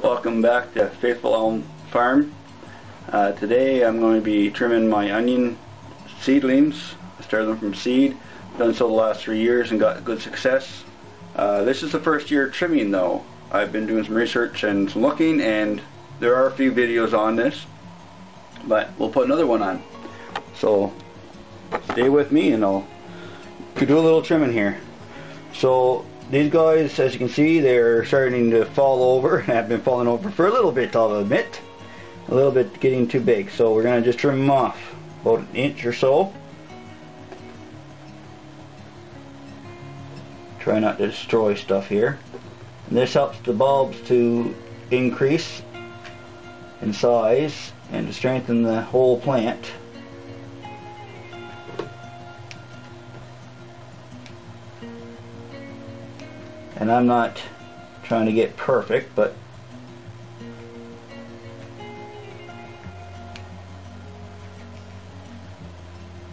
Welcome back to Faithful Elm Farm. Today I'm going to be trimming my onion seedlings. I started them from seed. Done so the last 3 years and got good success. This is the first year trimming though. I've been doing some research and some looking, and there are a few videos on this, but we'll put another one on. So stay with me and I'll do a little trimming here. So these guys, as you can see, they're starting to fall over, and have been falling over for a little bit, I'll admit. A little bit getting too big, so we're going to just trim them off about an inch or so. Try not to destroy stuff here. And this helps the bulbs to increase in size and to strengthen the whole plant. And I'm not trying to get perfect, but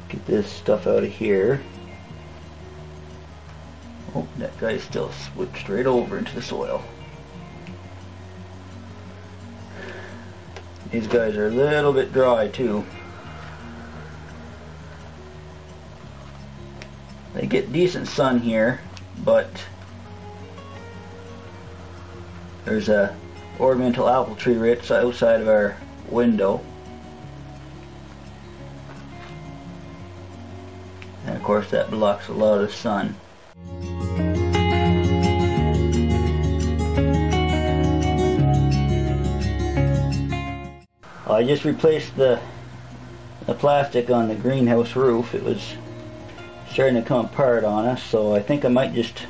get this stuff out of here. Oh, that guy still slipped straight over into the soil. These guys are a little bit dry too. They get decent sun here, but there's a ornamental apple tree right outside of our window. And of course that blocks a lot of sun. I just replaced the plastic on the greenhouse roof. It was starting to come apart on us, so I think I might just,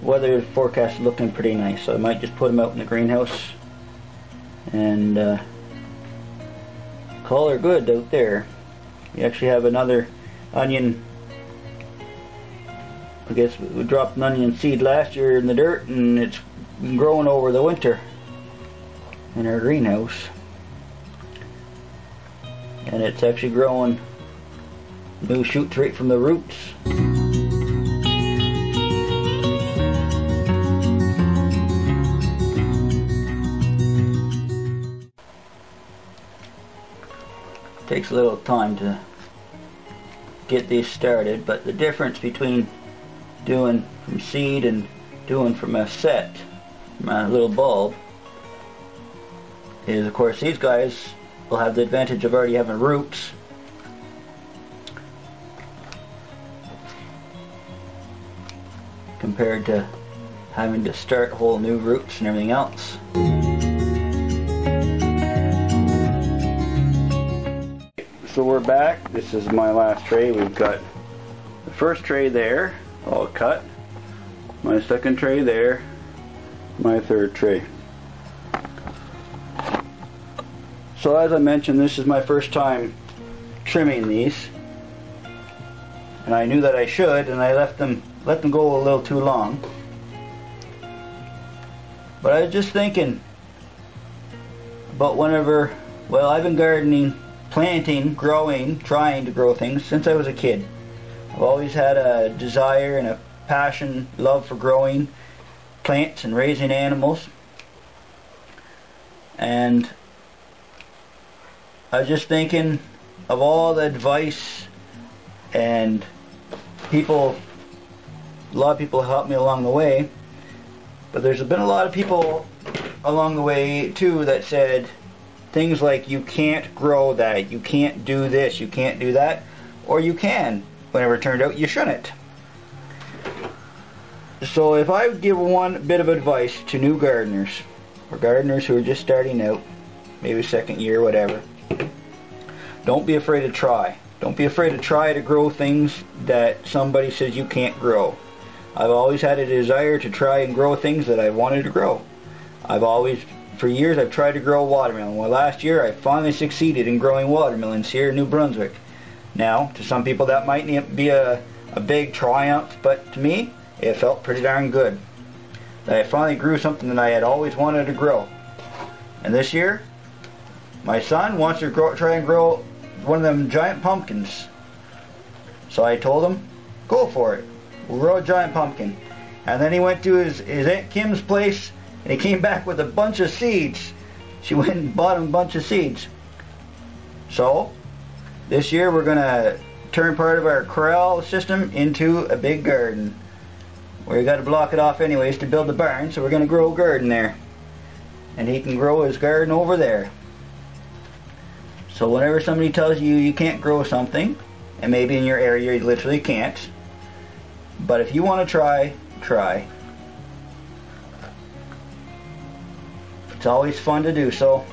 weather forecast is looking pretty nice, so I might just put them out in the greenhouse and call her good out there. We actually have another onion. I guess we dropped an onion seed last year in the dirt, and it's been growing over the winter in our greenhouse, and it's actually growing new shoots right from the roots. Takes a little time to get these started, but the difference between doing from seed and doing from a set, from a little bulb, is of course these guys will have the advantage of already having roots, compared to having to start whole new roots and everything else. So we're back. This is my last tray. We've got the first tray there, all cut. My second tray there. My third tray. So as I mentioned, this is my first time trimming these, and I knew that I should, and I let them go a little too long. But I was just thinking about whenever, well, I've been gardening, planting, growing, trying to grow things since I was a kid. I've always had a desire and a passion, love for growing plants and raising animals. And I was just thinking of all the advice and people, a lot of people helped me along the way, but there's been a lot of people along the way too that said things like, you can't grow that, you can't do this, you can't do that, or you can, whenever it turned out you shouldn't. So if I would give one bit of advice to new gardeners, or gardeners who are just starting out, maybe second year, whatever, don't be afraid to try. Don't be afraid to try to grow things that somebody says you can't grow. I've always had a desire to try and grow things that I wanted to grow. For years I've tried to grow watermelon. Well, last year I finally succeeded in growing watermelons here in New Brunswick. Now, to some people that might be a big triumph, but to me it felt pretty darn good that I finally grew something that I had always wanted to grow. And this year, my son wants to try and grow one of them giant pumpkins. So I told him, go for it. We'll grow a giant pumpkin. And then he went to his Aunt Kim's place And he came back with a bunch of seeds. She went and bought him a bunch of seeds. So, this year we're going to turn part of our corral system into a big garden. We got to block it off anyways to build the barn, so we're going to grow a garden there. And he can grow his garden over there. So whenever somebody tells you you can't grow something, and maybe in your area you literally can't, but if you want to try, try. It's always fun to do so.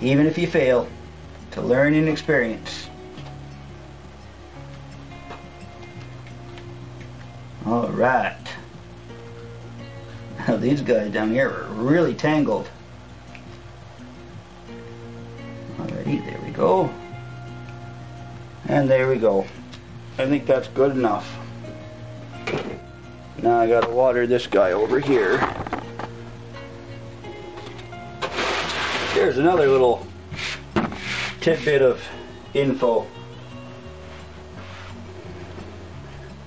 Even if you fail, to learn and experience. Alright. Now these guys down here are really tangled. Alrighty, there we go. And there we go. I think that's good enough. Now I gotta water this guy over here. Here's another little tidbit of info.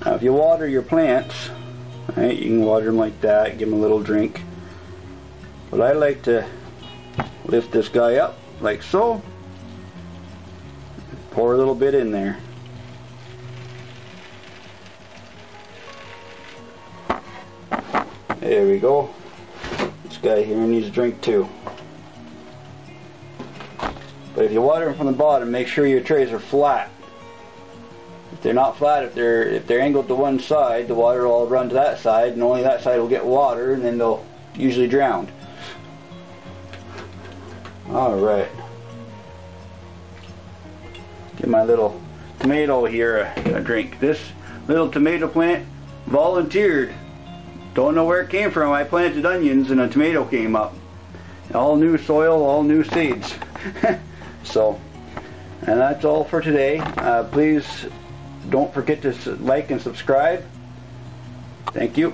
Now if you water your plants, right, you can water them like that, give them a little drink. But I like to lift this guy up like so. Pour a little bit in there. There we go. This guy here needs a drink too. But if you water them from the bottom, make sure your trays are flat. If they're not flat, if they're angled to one side, the water will all run to that side, and only that side will get water, and then they'll usually drown. Alright. Give my little tomato here a drink. This little tomato plant volunteered. Don't know where it came from. I planted onions and a tomato came up. All new soil, all new seeds. So, and that's all for today. Please don't forget to like and subscribe. Thank you.